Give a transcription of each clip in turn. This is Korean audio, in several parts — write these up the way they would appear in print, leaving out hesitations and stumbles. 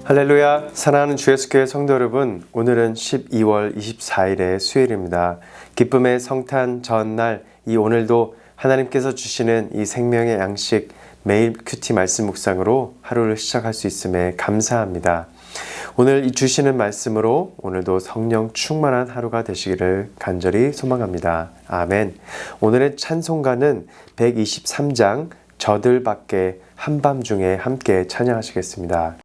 할렐루야, 사랑하는 주 예수교회 성도 여러분, 오늘은 12월 24일의 수요일입니다. 기쁨의 성탄 전날 이 오늘도 하나님께서 주시는 이 생명의 양식 매일 큐티 말씀 묵상으로 하루를 시작할 수 있음에 감사합니다. 오늘 이 주시는 말씀으로 오늘도 성령 충만한 하루가 되시기를 간절히 소망합니다. 아멘. 오늘의 찬송가는 123장 저들밖에 한밤중에 함께 찬양하시겠습니다.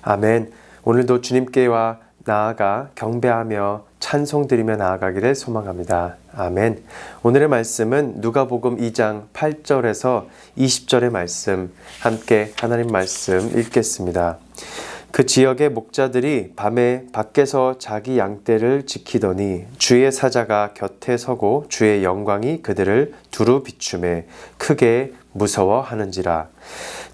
아멘. 오늘도 주님께와 나아가 경배하며 찬송드리며 나아가기를 소망합니다. 아멘. 오늘의 말씀은 누가복음 2장 8절에서 20절의 말씀 함께 하나님 말씀 읽겠습니다. 그 지역의 목자들이 밤에 밖에서 자기 양떼를 지키더니 주의 사자가 곁에 서고 주의 영광이 그들을 두루 비추매 크게 무서워하는지라.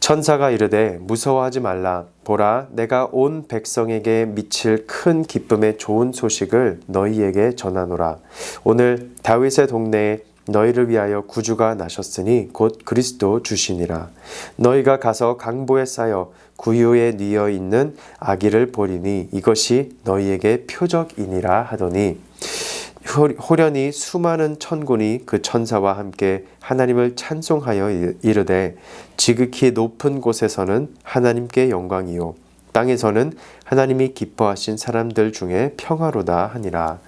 천사가 이르되 무서워하지 말라. 보라, 내가 온 백성에게 미칠 큰 기쁨의 좋은 소식을 너희에게 전하노라. 오늘 다윗의 동네에 너희를 위하여 구주가 나셨으니 곧 그리스도 주시니라. 너희가 가서 강보에 쌓여 구유에 뉘어 있는 아기를 보리니 이것이 너희에게 표적이니라 하더니 호련히 수많은 천군이 그 천사와 함께 하나님을 찬송하여 이르되 지극히 높은 곳에서는 하나님께 영광이요 땅에서는 하나님이 기뻐하신 사람들 중에 평화로다 하니라.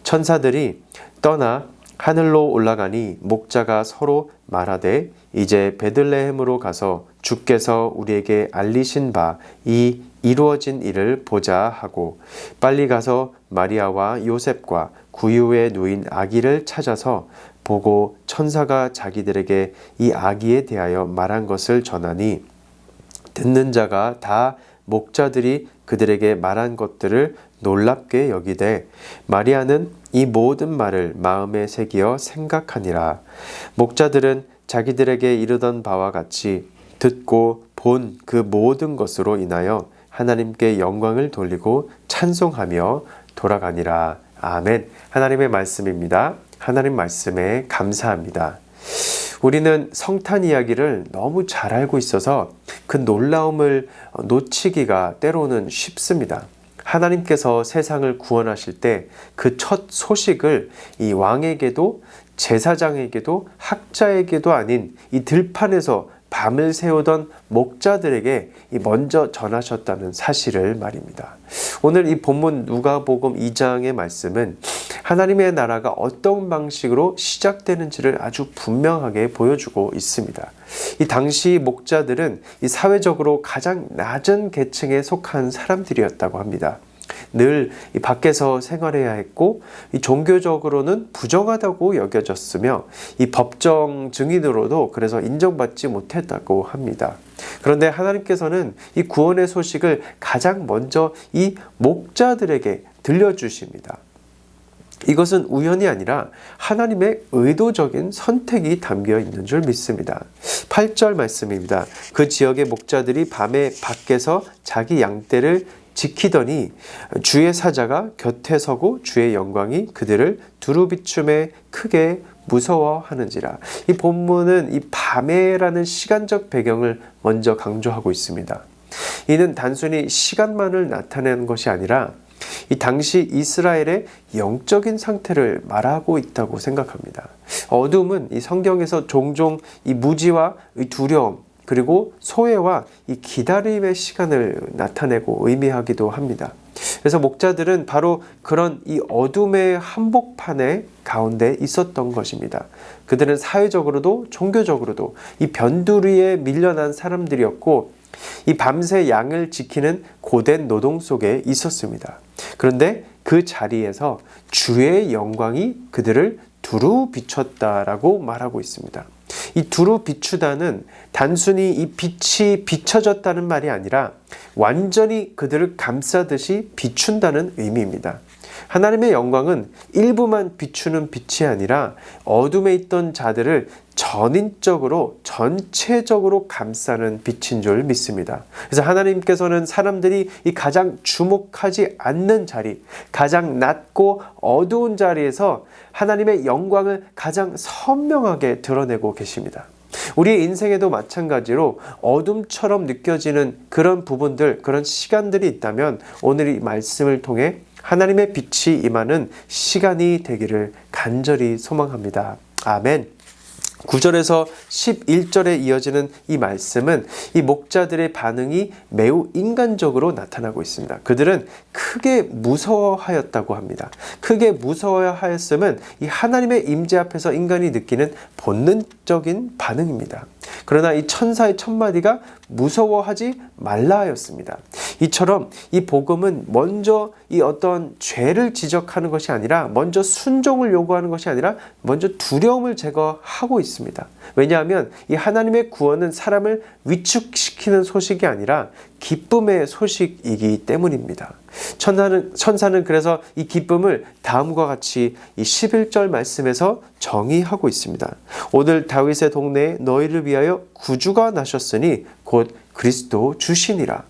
천사들이 떠나 하늘로 올라가니 목자가 서로 말하되 이제 베들레헴으로 가서 주께서 우리에게 알리신 바 이 이루어진 일을 보자 하고 빨리 가서 마리아와 요셉과 구유에 누인 아기를 찾아서 보고 천사가 자기들에게 이 아기에 대하여 말한 것을 전하니 듣는 자가 다 목자들이 그들에게 말한 것들을 놀랍게 여기되 마리아는 이 모든 말을 마음에 새기어 생각하니라. 목자들은 자기들에게 이르던 바와 같이 듣고 본 그 모든 것으로 인하여 하나님께 영광을 돌리고 찬송하며 돌아가니라. 아멘. 하나님의 말씀입니다. 하나님 말씀에 감사합니다. 우리는 성탄 이야기를 너무 잘 알고 있어서 그 놀라움을 놓치기가 때로는 쉽습니다. 하나님께서 세상을 구원하실 때 그 첫 소식을 이 왕에게도 제사장에게도 학자에게도 아닌 이 들판에서 밤을 새우던 목자들에게 먼저 전하셨다는 사실을 말입니다. 오늘 이 본문 누가복음 2장의 말씀은 하나님의 나라가 어떤 방식으로 시작되는지를 아주 분명하게 보여주고 있습니다. 이 당시 목자들은 이 사회적으로 가장 낮은 계층에 속한 사람들이었다고 합니다. 늘 이 밖에서 생활해야 했고 이 종교적으로는 부정하다고 여겨졌으며 이 법정 증인으로도 그래서 인정받지 못했다고 합니다. 그런데 하나님께서는 이 구원의 소식을 가장 먼저 이 목자들에게 들려주십니다. 이것은 우연이 아니라 하나님의 의도적인 선택이 담겨 있는 줄 믿습니다. 8절 말씀입니다. 그 지역의 목자들이 밤에 밖에서 자기 양떼를 지키더니 주의 사자가 곁에 서고 주의 영광이 그들을 두루 비춤에 크게 무서워하는지라. 이 본문은 이 밤에라는 시간적 배경을 먼저 강조하고 있습니다. 이는 단순히 시간만을 나타내는 것이 아니라 이 당시 이스라엘의 영적인 상태를 말하고 있다고 생각합니다. 어둠은 이 성경에서 종종 이 무지와 이 두려움 그리고 소외와 이 기다림의 시간을 나타내고 의미하기도 합니다. 그래서 목자들은 바로 그런 이 어둠의 한복판에 가운데 있었던 것입니다. 그들은 사회적으로도 종교적으로도 이 변두리에 밀려난 사람들이었고 이 밤새 양을 지키는 고된 노동 속에 있었습니다. 그런데 그 자리에서 주의 영광이 그들을 두루 비췄다라고 말하고 있습니다. 이 두루 비추다는 단순히 이 빛이 비춰졌다는 말이 아니라 완전히 그들을 감싸듯이 비춘다는 의미입니다. 하나님의 영광은 일부만 비추는 빛이 아니라 어둠에 있던 자들을 전인적으로 전체적으로 감싸는 빛인 줄 믿습니다. 그래서 하나님께서는 사람들이 이 가장 주목하지 않는 자리, 가장 낮고 어두운 자리에서 하나님의 영광을 가장 선명하게 드러내고 계십니다. 우리의 인생에도 마찬가지로 어둠처럼 느껴지는 그런 부분들, 그런 시간들이 있다면 오늘 이 말씀을 통해 하나님의 빛이 임하는 시간이 되기를 간절히 소망합니다. 아멘. 9절에서 11절에 이어지는 이 말씀은 이 목자들의 반응이 매우 인간적으로 나타나고 있습니다. 그들은 크게 무서워하였다고 합니다. 크게 무서워하였음은 이 하나님의 임재 앞에서 인간이 느끼는 본능적인 반응입니다. 그러나 이 천사의 첫 마디가 무서워하지 말라 하였습니다. 이처럼 이 복음은 먼저 이 어떤 죄를 지적하는 것이 아니라, 먼저 순종을 요구하는 것이 아니라 먼저 두려움을 제거하고 있습니다. 왜냐하면 이 하나님의 구원은 사람을 위축시키는 소식이 아니라 기쁨의 소식이기 때문입니다. 천사는 그래서 이 기쁨을 다음과 같이 이 11절 말씀에서 정의하고 있습니다. 오늘 다윗의 동네에 너희를 위하여 구주가 나셨으니 곧 그리스도 주시니라.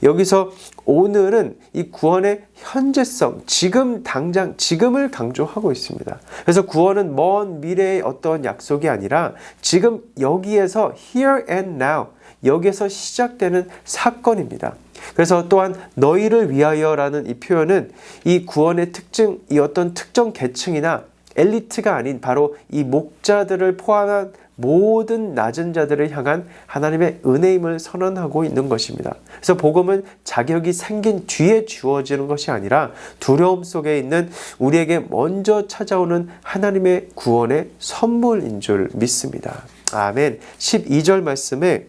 여기서 오늘은 이 구원의 현재성, 지금 당장, 지금을 강조하고 있습니다. 그래서 구원은 먼 미래의 어떤 약속이 아니라 지금 여기에서 here and now, 여기에서 시작되는 사건입니다. 그래서 또한 너희를 위하여라는 이 표현은 이 구원의 특징, 이 어떤 특정 계층이나 엘리트가 아닌 바로 이 목자들을 포함한 모든 낮은 자들을 향한 하나님의 은혜임을 선언하고 있는 것입니다. 그래서 복음은 자격이 생긴 뒤에 주어지는 것이 아니라 두려움 속에 있는 우리에게 먼저 찾아오는 하나님의 구원의 선물인 줄 믿습니다. 아멘. 12절 말씀에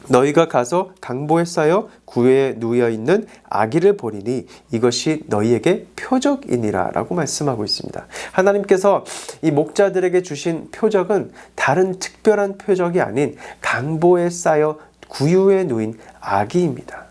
너희가 가서 강보에 쌓여 구유에 누워 있는 아기를 보리니 이것이 너희에게 표적이니라 라고 말씀하고 있습니다. 하나님께서 이 목자들에게 주신 표적은 다른 특별한 표적이 아닌 강보에 쌓여 구유에 누인 아기입니다.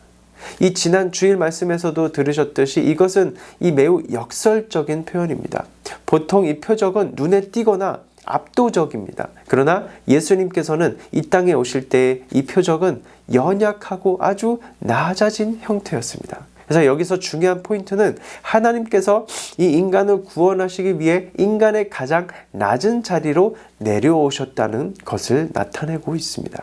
이 지난 주일 말씀에서도 들으셨듯이 이것은 이 매우 역설적인 표현입니다. 보통 이 표적은 눈에 띄거나 압도적입니다. 그러나 예수님께서는 이 땅에 오실 때 이 표적은 연약하고 아주 낮아진 형태였습니다. 그래서 여기서 중요한 포인트는 하나님께서 이 인간을 구원하시기 위해 인간의 가장 낮은 자리로 내려오셨다는 것을 나타내고 있습니다.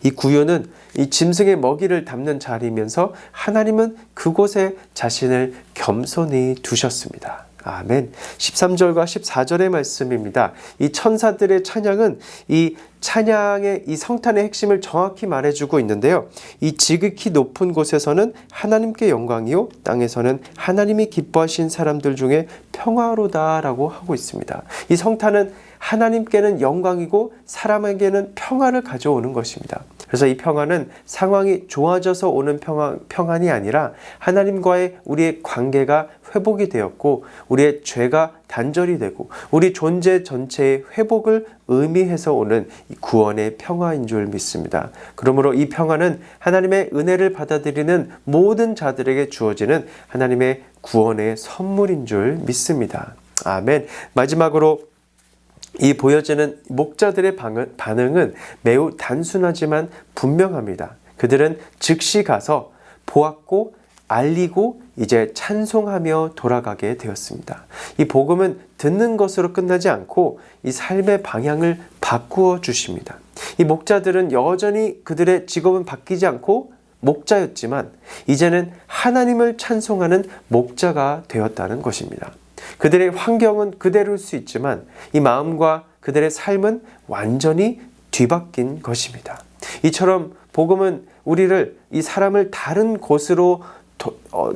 이 구유는 이 짐승의 먹이를 담는 자리이면서 하나님은 그곳에 자신을 겸손히 두셨습니다. 아멘. 13절과 14절의 말씀입니다. 이 천사들의 찬양은 이 찬양의 이 성탄의 핵심을 정확히 말해주고 있는데요. 이 지극히 높은 곳에서는 하나님께 영광이요, 땅에서는 하나님이 기뻐하신 사람들 중에 평화로다라고 하고 있습니다. 이 성탄은 하나님께는 영광이고 사람에게는 평화를 가져오는 것입니다. 그래서 이 평화는 상황이 좋아져서 오는 평안이 아니라 하나님과의 우리의 관계가 회복이 되었고 우리의 죄가 단절이 되고 우리 존재 전체의 회복을 의미해서 오는 구원의 평화인 줄 믿습니다. 그러므로 이 평화는 하나님의 은혜를 받아들이는 모든 자들에게 주어지는 하나님의 구원의 선물인 줄 믿습니다. 아멘. 마지막으로 이 보여지는 목자들의 반응은 매우 단순하지만 분명합니다. 그들은 즉시 가서 보았고 알리고 이제 찬송하며 돌아가게 되었습니다. 이 복음은 듣는 것으로 끝나지 않고 이 삶의 방향을 바꾸어 주십니다. 이 목자들은 여전히 그들의 직업은 바뀌지 않고 목자였지만 이제는 하나님을 찬송하는 목자가 되었다는 것입니다. 그들의 환경은 그대로일 수 있지만 이 마음과 그들의 삶은 완전히 뒤바뀐 것입니다. 이처럼 복음은 우리를 이 사람을 다른 곳으로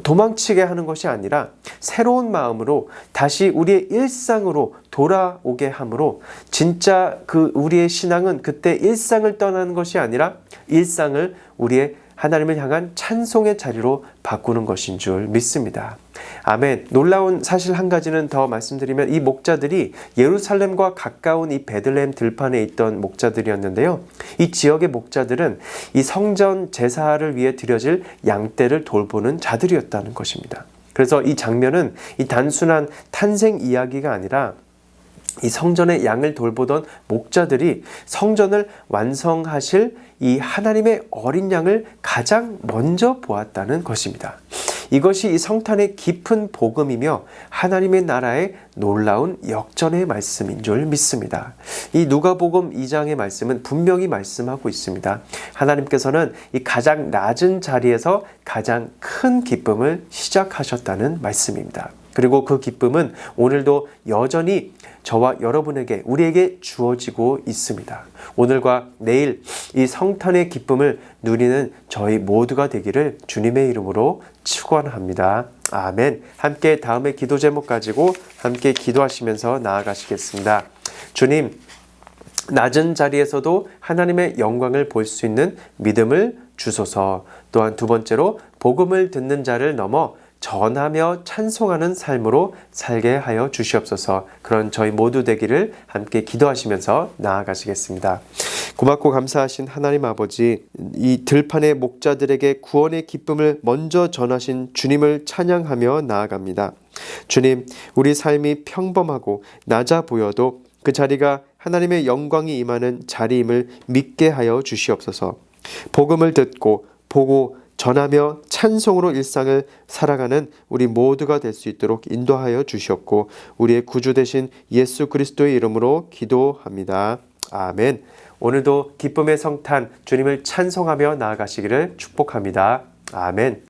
도망치게 하는 것이 아니라 새로운 마음으로 다시 우리의 일상으로 돌아오게 하므로 진짜 우리의 신앙은 그때 일상을 떠나는 것이 아니라 일상을 우리의 하나님을 향한 찬송의 자리로 바꾸는 것인 줄 믿습니다. 아멘. 놀라운 사실 한 가지는 더 말씀드리면 이 목자들이 예루살렘과 가까운 이 베들레헴 들판에 있던 목자들이었는데요. 이 지역의 목자들은 이 성전 제사를 위해 드려질 양떼를 돌보는 자들이었다는 것입니다. 그래서 이 장면은 이 단순한 탄생 이야기가 아니라 이 성전의 양을 돌보던 목자들이 성전을 완성하실 이 하나님의 어린 양을 가장 먼저 보았다는 것입니다. 이것이 이 성탄의 깊은 복음이며 하나님의 나라의 놀라운 역전의 말씀인 줄 믿습니다. 이 누가복음 2장의 말씀은 분명히 말씀하고 있습니다. 하나님께서는 이 가장 낮은 자리에서 가장 큰 기쁨을 시작하셨다는 말씀입니다. 그리고 그 기쁨은 오늘도 여전히 저와 여러분에게 우리에게 주어지고 있습니다. 오늘과 내일 이 성탄의 기쁨을 누리는 저희 모두가 되기를 주님의 이름으로 축원합니다. 아멘. 함께 다음의 기도 제목 가지고 함께 기도하시면서 나아가시겠습니다. 주님, 낮은 자리에서도 하나님의 영광을 볼 수 있는 믿음을 주소서. 또한 두 번째로 복음을 듣는 자를 넘어 전하며 찬송하는 삶으로 살게 하여 주시옵소서. 그런 저희 모두 되기를 함께 기도하시면서 나아가시겠습니다. 고맙고 감사하신 하나님 아버지, 이 들판의 목자들에게 구원의 기쁨을 먼저 전하신 주님을 찬양하며 나아갑니다. 주님, 우리 삶이 평범하고 낮아 보여도 그 자리가 하나님의 영광이 임하는 자리임을 믿게 하여 주시옵소서. 복음을 듣고 보고 전하며 찬송으로 일상을 살아가는 우리 모두가 될 수 있도록 인도하여 주시옵고 우리의 구주 되신 예수 그리스도의 이름으로 기도합니다. 아멘. 오늘도 기쁨의 성탄 주님을 찬송하며 나아가시기를 축복합니다. 아멘.